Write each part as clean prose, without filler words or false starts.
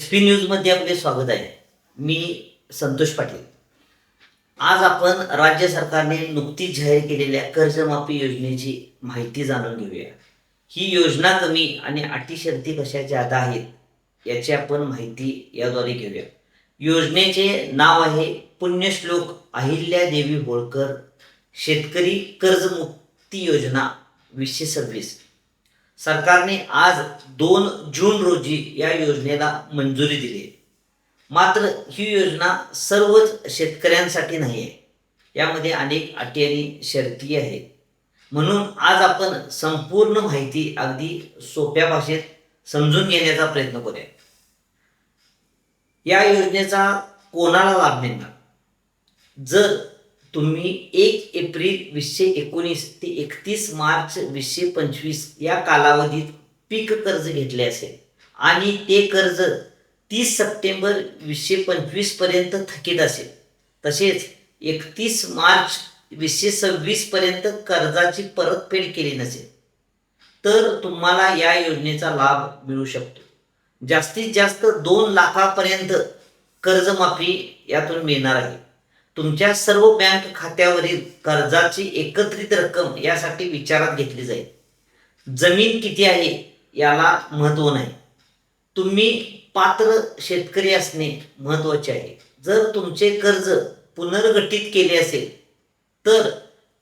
SP न्यूजमध्ये आपले स्वागत आहे. मी संतोष पाटील. आज आपण राज्य सरकारने नुकतीच जाहीर केलेल्या कर्जमाफी योजनेची माहिती जाणून घेऊया. ही योजना कमी आणि अटी शर्ती कशा ज्यादा आहेत याची आपण माहिती याद्वारे घेऊया. योजनेचे नाव आहे पुण्यश्लोक अहिल्यादेवी होळकर शेतकरी कर्जमुक्ती योजना 2026. सरकारने आज 2 जून रोजी या योजनेला मंजुरी दिली. मात्र ही योजना सर्वच शेतकऱ्यांसाठी नाही आहे. यामध्ये अनेक अटी आणि शर्ती आहेत. म्हणून आज आपण संपूर्ण माहिती अगदी सोप्या भाषेत समजून घेण्याचा प्रयत्न करूया. या योजनेचा कोणाला लाभ मिळणार? जर तुम्ही 1 एप्रिल 2019 ते 31 मार्च 2025 या कालावधीत पीक कर्ज घेतले असेल आणि ते कर्ज 30 सप्टेंबर 2025 पर्यंत थकीत असेल, तसेच 31 मार्च 2026 पर्यंत कर्जाची परतफेड केली नसेल, तर तुम्हाला या योजनेचा लाभ मिळू शकतो. जास्तीत जास्त 2 लाखापर्यंत कर्जमाफी यातून मिळणार आहे. तुमच्या सर्व बँक खात्यावरील कर्जाची एकत्रित रक्कम यासाठी विचारात घेतली जाईल. जमीन किती आहे याला महत्त्व नाही. तुम्ही पात्र शेतकरी असणे महत्त्वाचे आहे. जर तुमचे कर्ज पुनर्गठित केले असेल तर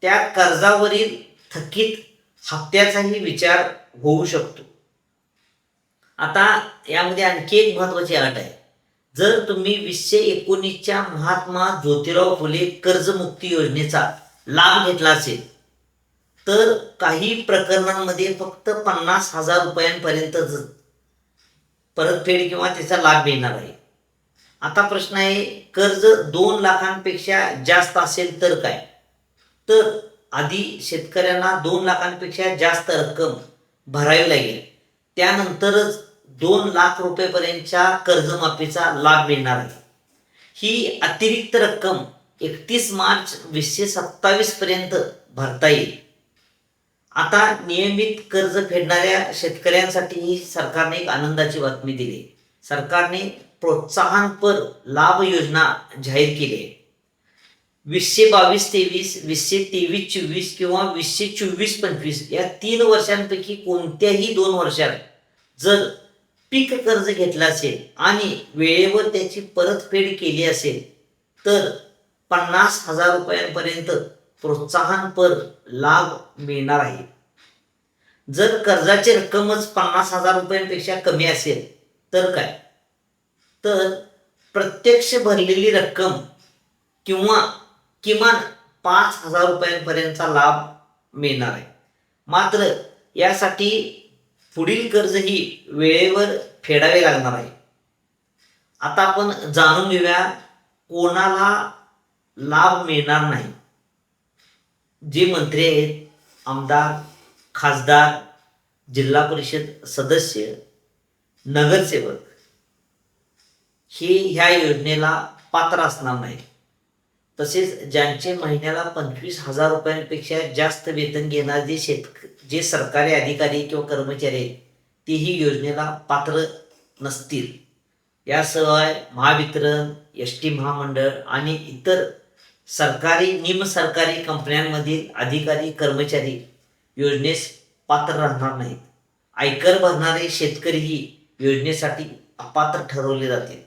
त्या कर्जावरील थकीत हप्त्याचाही विचार होऊ शकतो. आता यामध्ये आणखी एक महत्त्वाची अट आहे. जर तुम्ही 2019च्या महात्मा ज्योतिराव फुले कर्जमुक्ती योजनेचा लाभ घेतला असेल तर काही प्रकरणांमध्ये फक्त 50,000 रुपयांपर्यंतच परतफेड किंवा त्याचा लाभ मिळणार आहे. आता प्रश्न आहे, कर्ज 2 लाखांपेक्षा जास्त असेल तर काय? तर आधी शेतकऱ्यांना 2 लाखांपेक्षा जास्त रक्कम भरावी लागेल. त्यानंतरच 2 लाख रुपयेपर्यंतच्या कर्जमाफीचा लाभ मिळणार आहे. ही अतिरिक्त रक्कम 31 मार्च 2027 पर्यंत भरता येईल. आता नियमित कर्ज फेडणाऱ्या शेतकऱ्यांसाठी सरकारने एक आनंदाची बातमी दिली. सरकारने प्रोत्साहनपर लाभ योजना जाहीर केली आहे. 2022-23, 2023-24 किंवा 2024-25 या 3 वर्षांपैकी कोणत्याही 2 वर्षात जर पीक कर्ज घेतलं असेल आणि वेळेवर त्याची परतफेड केली असेल तर 50,000 रुपयांपर्यंत प्रोत्साहनपर लाभ मिळणार आहे. जर कर्जाची रक्कमच 50,000 रुपयांपेक्षा कमी असेल तर काय? तर प्रत्यक्ष भरलेली रक्कम किंवा किमान 5,000 रुपयांपर्यंतचा लाभ मिळणार आहे. मात्र यासाठी पुढील कर्जही वेळेवर फेडावे लागणार आहे. आता आपण जाणून घेऊया कोणाला लाभ मिळणार नाही. जे मंत्री आहेत, आमदार, खासदार, जिल्हा परिषद सदस्य, नगरसेवक हे ह्या योजनेला पात्र असणार नाही. तसेच ज्यांचे महिन्याला 25,000 रुपयांपेक्षा जास्त वेतन घेणारे जे सरकारी अधिकारी किंवा कर्मचारी आहेत तेही योजनेला पात्र नसतील. याशिवाय महावितरण, एस.टी. महामंडळ आणि इतर सरकारी निमसरकारी कंपन्यांमधील अधिकारी कर्मचारी योजनेस पात्र राहणार नाहीत. आयकर भरणारे शेतकरीही योजनेसाठी अपात्र ठरवले जातील.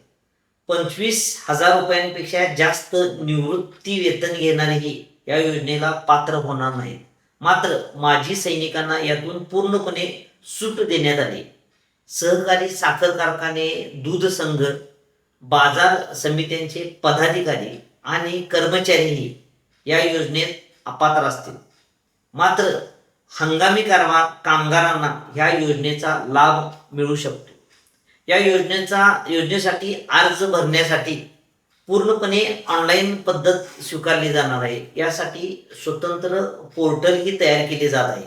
25,000 रुपयांपेक्षा जास्त निवृत्ती वेतन घेणारेही या योजनेला पात्र होणार नाहीत. मात्र माजी सैनिकांना यातून पूर्णपणे सूट देण्यात आली. सहकारी साखर कारखाने, दूध संघ, बाजार समित्यांचे पदाधिकारी आणि कर्मचारीही या योजनेत अपात्र असतील. मात्र हंगामी कामगारांना ह्या योजनेचा लाभ मिळू शकतो. या योजनेसाठी अर्ज भरण्यासाठी पूर्णपणे ऑनलाईन पद्धत स्वीकारली जाणार आहे. यासाठी स्वतंत्र पोर्टलही तयार केले जात आहे.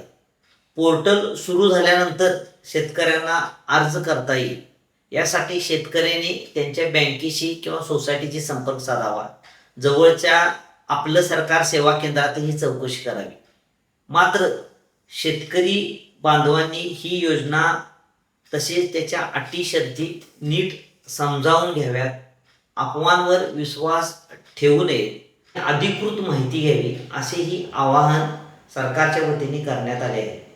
पोर्टल सुरू झाल्यानंतर शेतकऱ्यांना अर्ज करता येईल. यासाठी शेतकऱ्यांनी त्यांच्या बँकेशी किंवा सोसायटीशी संपर्क साधावा. जवळच्या आपलं सरकार सेवा केंद्रातही चौकशी करावी. मात्र शेतकरी बांधवांनी ही योजना तसेच त्याच्या अटी शर्ती नीट समजावून घ्याव्यात, अफवांवर विश्वास ठेवू नये, अधिकृत माहिती घ्यावी असेही आवाहन सरकारच्या वतीने करण्यात आले आहे.